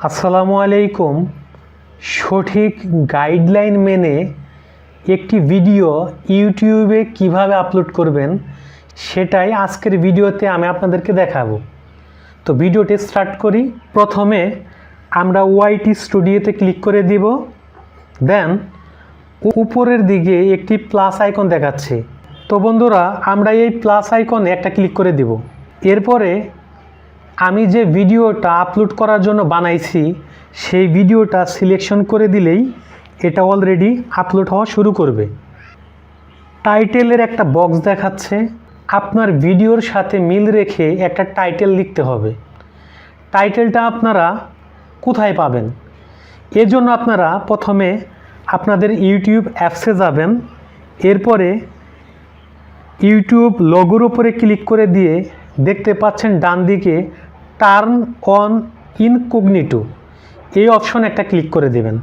আসসালামু আলাইকুম। সঠিক গাইডলাইন মেনে একটি ভিডিও ইউটিউবে কিভাবে আপলোড করবেন সেটাই আজকের ভিডিওতে আমি আপনাদেরকে দেখাবো। তো ভিডিওটি স্টার্ট করি। প্রথমে আমরা ওয়াইটি স্টুডিওতে ক্লিক করে দিব। দেন উপরের দিকে একটি প্লাস আইকন দেখাচ্ছে। তো বন্ধুরা, আমরা এই প্লাস আইকনে একটা ক্লিক করে দিব। এরপরে আমি যে ভিডিওটা আপলোড করার জন্য বানাইছি সেই ভিডিওটা সিলেকশন করে দিলেই এটা অলরেডি আপলোড হওয়া শুরু করবে। টাইটেলের একটা বক্স দেখাচ্ছে। আপনার ভিডিওর সাথে মিল রেখে একটা টাইটেল লিখতে হবে। টাইটেলটা আপনারা কোথায় পাবেন? এজন্য আপনারা প্রথমে আপনাদের ইউটিউব অ্যাপসে যাবেন। এরপরে ইউটিউব লোগোর উপরে ক্লিক করে দিয়ে দেখতে পাচ্ছেন ডান দিকে টার্ন অন ইনকগনিটো, এই অপশন একটা ক্লিক করে দেবেন।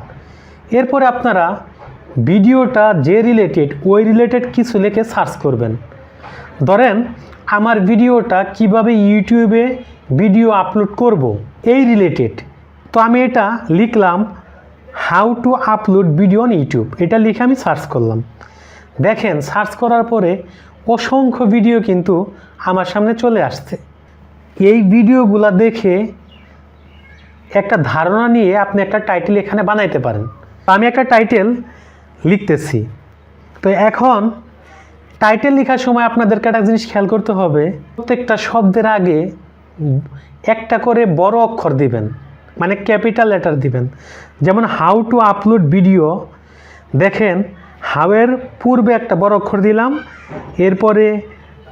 এরপরে আপনারা ভিডিওটা যে রিলেটেড ওই রিলেটেড কিছু লিখে সার্চ করবেন। ধরেন আমার ভিডিওটা কিভাবে ইউটিউবে ভিডিও আপলোড করব এই রিলেটেড। তো আমি এটা লিখলাম how to upload video on YouTube, এটা লিখে আমি সার্চ করলাম। দেখেন সার্চ করার পরে অসংখ্য ভিডিও কিন্তু আমার সামনে চলে আসছে। এই ভিডিওগুলো দেখে একটা ধারণা নিয়ে আপনি একটা টাইটেল এখানে বানাইতে পারেন। আমি একটা টাইটেল লিখতেছি। তো এখন টাইটেল লেখার সময় আপনাদেরকে একটা জিনিস খেয়াল করতে হবে, প্রত্যেকটা শব্দের আগে একটা করে বড় অক্ষর দিবেন, মানে ক্যাপিটাল লেটার দিবেন। যেমন হাউ টু আপলোড ভিডিও, দেখেন হাউয়ের পূর্বে একটা বড় অক্ষর দিলাম, এরপরে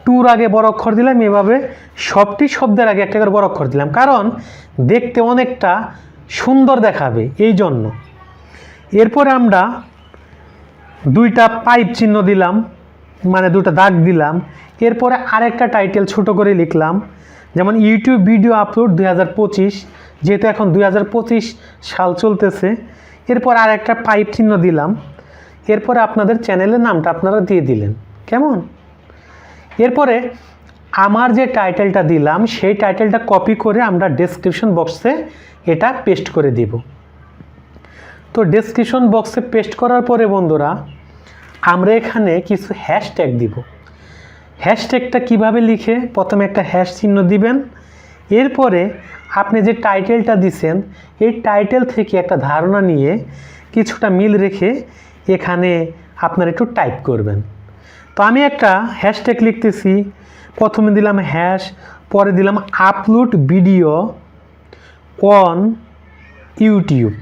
টুর আগে বড় অক্ষর দিলাম, এভাবে সবটি শব্দের আগে একটা করে বড় অক্ষর দিলাম, কারণ দেখতে অনেকটা সুন্দর দেখাবে এই জন্য। এরপরে আমরা দুইটা পাইপ চিহ্ন দিলাম, মানে দুটো দাগ দিলাম। এরপরে আরেকটা টাইটেল ছোট করে লিখলাম, যেমন ইউটিউব ভিডিও আপলোড 2025, যেহেতু এখন 2025 সাল চলতেছে। এরপর আরেকটা পাইপ চিহ্ন দিলাম। এরপরে আপনাদের চ্যানেলের নামটা আপনারা দিয়ে দিলেন, কেমন? এরপরে আমার যে টাইটেলটা দিলাম সেই টাইটেলটা কপি করে আমরা ডেসক্রিপশন বক্সে এটা পেস্ট করে দিব। তো ডেসক্রিপশন বক্সে পেস্ট করার পরে বন্ধুরা, আমরা এখানে কিছু হ্যাশট্যাগ দিব। হ্যাশট্যাগটা কিভাবে লিখে, প্রথমে একটা হ্যাশ চিহ্ন দিবেন। এরপরে আপনি যে টাইটেলটা দিছেন এই টাইটেল থেকে একটা ধারণা নিয়ে কিছুটা মিল রেখে এখানে আপনারা একটু টাইপ করবেন। তো আমি একটা হ্যাশট্যাগ লিখতেছি। প্রথমে দিলাম হ্যাশ, পরে দিলাম আপলোড ভিডিও অন ইউটিউব,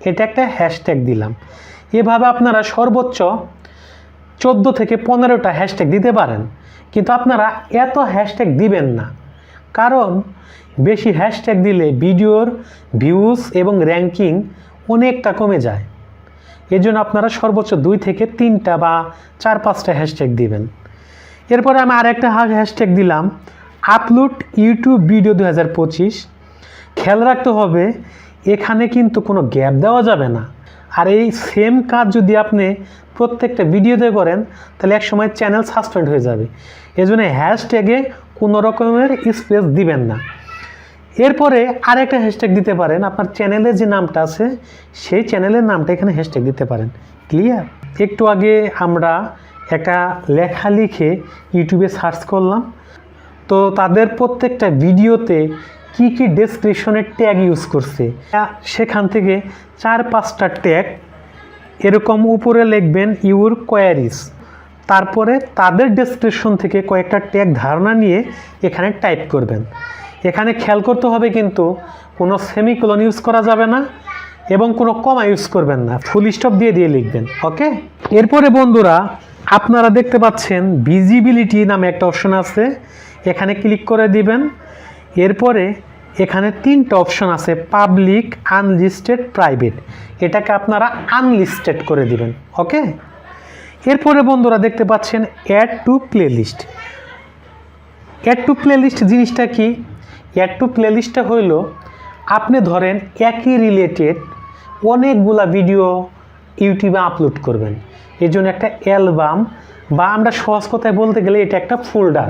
এটা একটা হ্যাশট্যাগ দিলাম। এভাবে আপনারা সর্বোচ্চ 14 থেকে 15টা হ্যাশট্যাগ দিতে পারেন, কিন্তু আপনারা এত হ্যাশট্যাগ দিবেন না, কারণ বেশি হ্যাশট্যাগ দিলে ভিডিওর ভিউজ এবং র্যাঙ্কিং অনেকটা কমে যায়। এজন্য আপনারা সর্বোচ্চ 2 থেকে 3টা বা 4-5টা হ্যাশট্যাগ দিবেন। এরপরে আমি আরেকটা হ্যাশট্যাগ দিলাম আপলোড ইউটিউব ভিডিও 2025। খেয়াল রাখতে হবে এখানে কিন্তু কোনো গ্যাপ দেওয়া যাবে না। আর এই সেম কাজ যদি আপনি প্রত্যেকটা ভিডিওতে করেন তাহলে একসময় চ্যানেল সাসপেন্ড হয়ে যাবে। এজন্য হ্যাশট্যাগে কোনো রকমের স্পেস দিবেন না। এরপরে আরেকটা হ্যাশট্যাগ দিতে পারেন, আপনার চ্যানেলের যে নামটা আছে সেই চ্যানেলের নামটা এখানে হ্যাশট্যাগ দিতে পারেন। ক্লিয়ার? একটু আগে আমরা একটা লেখা লিখে ইউটিউবে সার্চ করলাম, তো তাদের প্রত্যেকটা ভিডিওতে কি কি ডেসক্রিপশনের ট্যাগ ইউজ করছে সেখান থেকে 4-5টা ট্যাগ এরকম উপরে লিখবেন ইউর কোয়ারিজ। তারপরে তাদের ডেসক্রিপশন থেকে কয়েকটা ট্যাগ ধারণা নিয়ে এখানে টাইপ করবেন। এখানে খেয়াল করতে হবে কিন্তু কোনো সেমিকোলন ইউজ করা যাবে না এবং কোনো কমা ইউজ করবেন না, ফুল স্টপ দিয়ে দিয়ে লিখবেন। ওকে? এরপরে বন্ধুরা, আপনারা দেখতে পাচ্ছেন ভিজিবিলিটি নামে একটা অপশন আছে, এখানে ক্লিক করে দিবেন। এরপরে এখানে 3টা অপশন আছে, পাবলিক, আনলিস্টেড, প্রাইভেট। এটাকে আপনারা আনলিস্টেড করে দিবেন। ওকে? এরপরে বন্ধুরা দেখতে পাচ্ছেন add to playlist. Add to playlist জিনিসটা কি? অ্যাড টু প্লেলিস্টটা হইল, আপনি ধরেন একই রিলেটেড অনেকগুলা ভিডিও ইউটিউবে আপলোড করবেন। এই জন্য একটা অ্যালবাম, বা আমরা সহজ কথায় বলতে গেলে এটা একটা ফোল্ডার।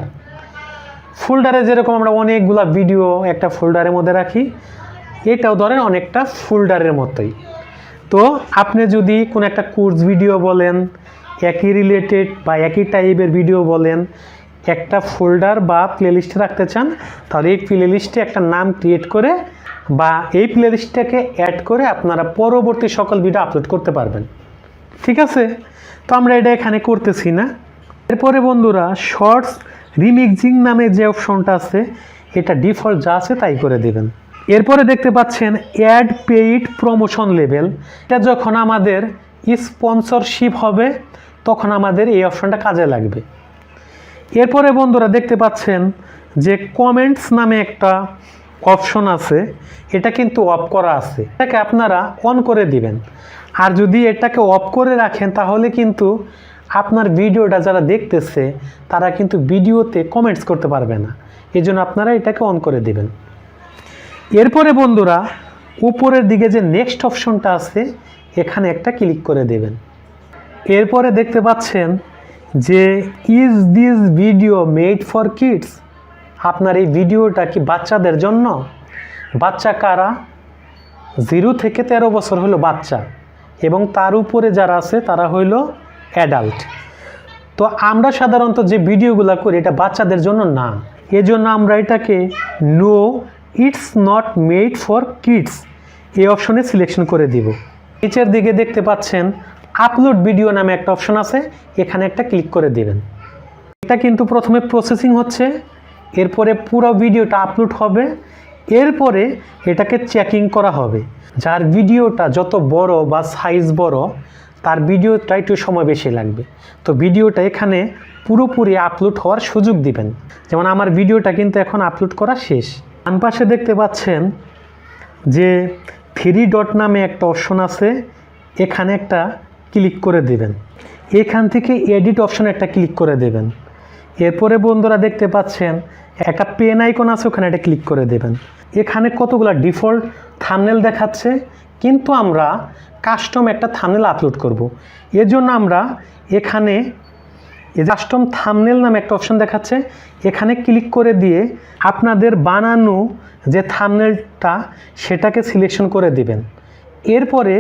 ফোল্ডারে যেরকম আমরা অনেকগুলা ভিডিও একটা ফোল্ডারের মধ্যে রাখি, এটাও ধরেন অনেকটা ফোল্ডারের মতোই। তো আপনি যদি কোনো একটা কোর্স ভিডিও বলেন, একই রিলেটেড বা একই টাইপের ভিডিও বলেন, একটা ফোল্ডার বা প্লেলিস্টে রাখতে চান, তাহলে এই প্লেলিস্টে একটা নাম ক্রিয়েট করে বা এই প্লেলিস্টটাকে অ্যাড করে আপনারা পরবর্তী সকল ভিডিও আপলোড করতে পারবেন। ঠিক আছে, তো আমরা এটা এখানে করতেছি না। এরপরে বন্ধুরা শর্টস রিমিক্সিং নামে যে অপশনটা আছে, এটা ডিফল্ট যা আছে তাই করে দেবেন। এরপরে দেখতে পাচ্ছেন অ্যাড পেইড প্রমোশন লেভেল। এটা যখন আমাদের স্পন্সরশিপ হবে তখন আমাদের এই অপশনটা কাজে লাগবে। এরপরে বন্ধুরা দেখতে পাচ্ছেন যে কমেন্টস নামে একটা অপশন আছে, এটা কিন্তু অফ করা আছে, এটাকে আপনারা অন করে দিবেন। আর যদি এটাকে অফ করে রাখেন তাহলে কিন্তু আপনার ভিডিওটা যারা দেখতেছে তারা কিন্তু ভিডিওতে কমেন্টস করতে পারবে না, এই জন্য আপনারা এটাকে অন করে দিবেন। এরপরে বন্ধুরা উপরের দিকে যে নেক্সট অপশনটা আছে এখানে একটা ক্লিক করে দেবেন। এরপরে দেখতে পাচ্ছেন যে is this video made for kids, আপনার এই ভিডিওটা কি বাচ্চাদের জন্য? বাচ্চা কারা? 0 থেকে 13 বছর হলো বাচ্চা এবং তার উপরে যারা আছে তারা হইল অ্যাডাল্ট। তো আমরা সাধারণত যে ভিডিওগুলো করি এটা বাচ্চাদের জন্য না, এজন্য আমরা এটাকে no it's not made for kids এই অপশনে সিলেকশন করে দিব। নিচের দিকে দেখতে পাচ্ছেন আপলোড ভিডিও নামে একটা অপশন আছে, এখানে একটা ক্লিক করে দেবেন। এটা কিন্তু প্রথমে প্রসেসিং হচ্ছে, এরপরে পুরো ভিডিওটা আপলোড হবে, এরপরে এটাকে চেকিং করা হবে। যার ভিডিওটা যত বড় বা সাইজ বড় তার ভিডিওটা একটু সময় বেশি লাগবে। তো ভিডিওটা এখানে পুরোপুরি আপলোড হওয়ার সুযোগ দিবেন। যেমন আমার ভিডিওটা কিন্তু এখন আপলোড করা শেষ। ডান পাশে দেখতে পাচ্ছেন যে 3 ডট নামে একটা অপশন আছে, এখানে একটা ক্লিক করে দেবেন। এখান থেকে এডিট অপশনে একটা ক্লিক করে দেবেন। এরপরে বন্ধুরা দেখতে পাচ্ছেন একটা পেন আইকন আছে, ওখানে একটা ক্লিক করে দেবেন। এখানে কতগুলো ডিফল্ট থাম্বনেল দেখাচ্ছে, কিন্তু আমরা কাস্টম একটা থাম্বনেল আপলোড করব। এর জন্য আমরা এখানে কাস্টম থাম্বনেল নামে একটা অপশন দেখাচ্ছে, এখানে ক্লিক করে দিয়ে আপনাদের বানানো যে থাম্বনেলটা সেটাকে সিলেকশন করে দিবেন। এরপরে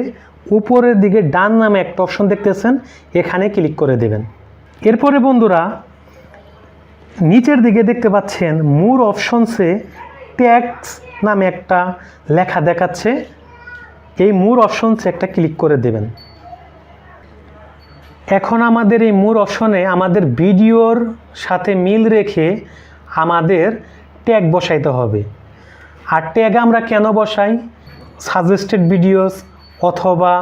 উপরের দিকে ডান নামে একটা অপশন দেখতেছেন, এখানে ক্লিক করে দেবেন। এরপরে বন্ধুরা নিচের দিকে দেখতে পাচ্ছেন মোর অপশনসে ট্যাগস নামে একটা লেখা দেখাচ্ছে, এই মোর অপশনসে একটা ক্লিক করে দেবেন। এখন আমাদের এই মোর অপশনে আমাদের ভিডিওর সাথে মিল রেখে আমাদের ট্যাগ বসাইতে হবে। আর ট্যাগ আমরা কেন বসাই? সাজেস্টেড ভিডিওস অথবা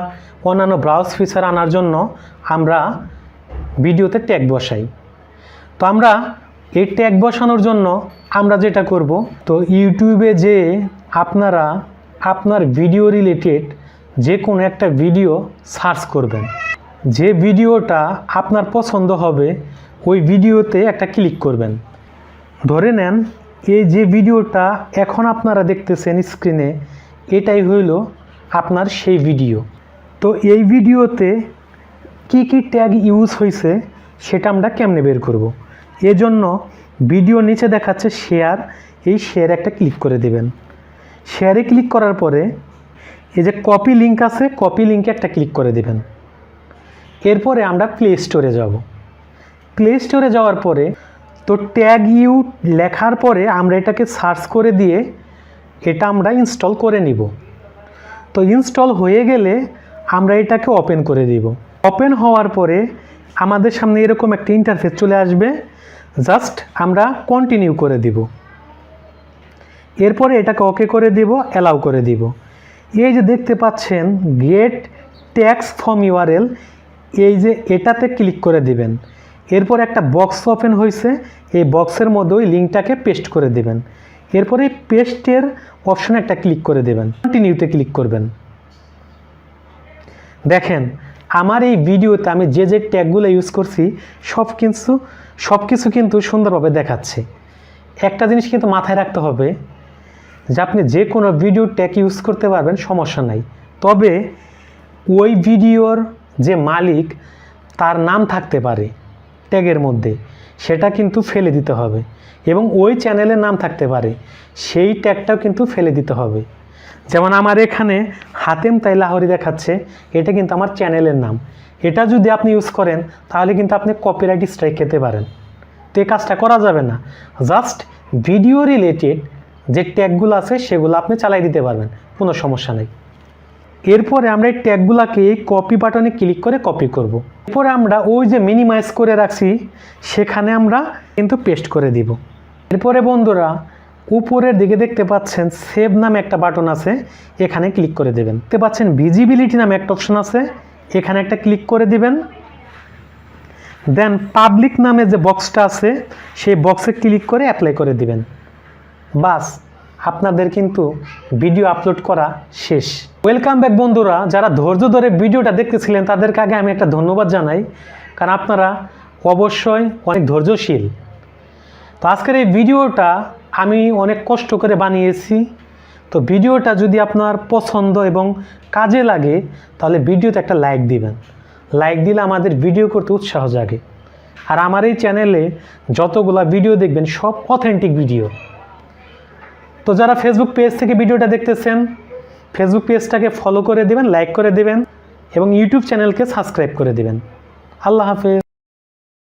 অন্যান্য ব্রাউজ ফিচার আনার জন্য আমরা ভিডিওতে ট্যাগ বসাই। তো আমরা এই ট্যাগ বসানোর জন্য আমরা যেটা করব, তো ইউটিউবে যে আপনারা আপনার ভিডিও রিলেটেড যে কোনো একটা ভিডিও সার্চ করবেন, যে ভিডিওটা আপনার পছন্দ হবে ওই ভিডিওতে একটা ক্লিক করবেন। ধরে নেন এই যে ভিডিওটা এখন আপনারা দেখতেছেন স্ক্রিনে, এটাই হইল আপনার সেই ভিডিও। তো এই ভিডিওতে কি কি ট্যাগ ইউজ হয়েছে সেটা আমরা কেমনে বের করব? এজন্য ভিডিও নিচে দেখাচ্ছে শেয়ার, এই শেয়ার একটা ক্লিক করে দেবেন। শেয়ারে ক্লিক করার পরে এই যে কপি লিঙ্ক আছে, কপি লিঙ্কে একটা ক্লিক করে দেবেন। এরপরে আমরা প্লে স্টোরে যাব। প্লে স্টোরে যাওয়ার পরে তো ট্যাগ ইউ লেখার পরে আমরা এটাকে সার্চ করে দিয়ে এটা আমরা ইনস্টল করে নিব। তো ইনস্টল হয়ে গেলে আমরা এটাকে ওপেন করে দিব। ওপেন হওয়ার পরে আমাদের সামনে এরকম একটা ইন্টারফেস চলে আসবে, জাস্ট আমরা কন্টিনিউ করে দিব। এরপরে এটাকে ওকে করে দিব, অ্যালাউ করে দিব। এই যে দেখতে পাচ্ছেন গেট ট্যাগস ফ্রম ইউআরএল, এই যে এটাতে ক্লিক করে দিবেন। এরপর একটা বক্স ওপেন হয়েছে, এই বক্সের মধ্যে ওই লিঙ্কটাকে পেস্ট করে দেবেন। এরপরে পেস্টের অপশনে একটা ক্লিক করে দেবেন, কন্টিনিউতে ক্লিক করবেন। দেখেন আমার এই ভিডিওতে আমি যে যে ট্যাগগুলো ইউজ করছি সব কিছু কিন্তু সুন্দরভাবে দেখাচ্ছে। একটা জিনিস কিন্তু মাথায় রাখতে হবে যে আপনি যে কোনো ভিডিও ট্যাগ ইউজ করতে পারবেন, সমস্যা নাই, তবে ওই ভিডিওর যে মালিক তার নাম থাকতে পারে ট্যাগের মধ্যে, সেটা কিন্তু ফেলে দিতে হবে। এবং ওই চ্যানেলের নাম থাকতে পারে, সেই ট্যাগটাও কিন্তু ফেলে দিতে হবে। যেমন আমার এখানে হাতেম তাই লাহোরি দেখাচ্ছে, এটা কিন্তু আমার চ্যানেলের নাম। এটা যদি আপনি ইউজ করেন তাহলে কিন্তু আপনি কপিরাইট স্ট্রাইক খেতে পারেন। তো এই কাজটা করা যাবে না। জাস্ট ভিডিও রিলেটেড যে ট্যাগগুলো আছে সেগুলো আপনি চালাই দিতে পারবেন, কোনো সমস্যা নেই। এরপরে আমরা এই ট্যাগগুলোকে এই কপি বাটনে ক্লিক করে কপি করব। এরপরে আমরা ওই যে মিনিমাইজ করে রাখছি সেখানে আমরা কিন্তু পেস্ট করে দিব। এরপরে বন্ধুরা উপরের দিকে দেখতে পাচ্ছেন সেভ নামে একটা বাটন আছে, এখানে ক্লিক করে দেবেন। দেখতে পাচ্ছেন ভিজিবিলিটি নামে একটা অপশন আছে, এখানে একটা ক্লিক করে দিবেন। দেন পাবলিক নামে যে বক্সটা আছে সেই বক্সে ক্লিক করে অ্যাপ্লাই করে দিবেন। বাস, আপনাদের কিন্তু ভিডিও আপলোড করা শেষ। ওয়েলকাম ব্যাক বন্ধুরা, যারা ধৈর্য ধরে ভিডিওটা দেখতেছিলেন তাদেরকে আগে আমি একটা ধন্যবাদ জানাই, কারণ আপনারা অবশ্যই অনেক ধৈর্যশীল। তো আজকের এই ভিডিওটা আমি অনেক কষ্ট করে বানিয়েছি। তো ভিডিওটা যদি আপনার পছন্দ এবং কাজে লাগে তাহলে ভিডিওতে একটা লাইক দিবেন। লাইক দিলে আমাদের ভিডিও করতে উৎসাহ জাগে। আর আমার এই চ্যানেলে যতগুলা ভিডিও দেখবেন সব অথেন্টিক ভিডিও। তো যারা ফেসবুক পেজ থেকে ভিডিওটা দেখতেছেন, ফেসবুক পেজটাকে ফলো করে দেবেন, লাইক করে দেবেন এবং ইউটিউব চ্যানেলকে সাবস্ক্রাইব করে দেবেন। আল্লাহ হাফেজ।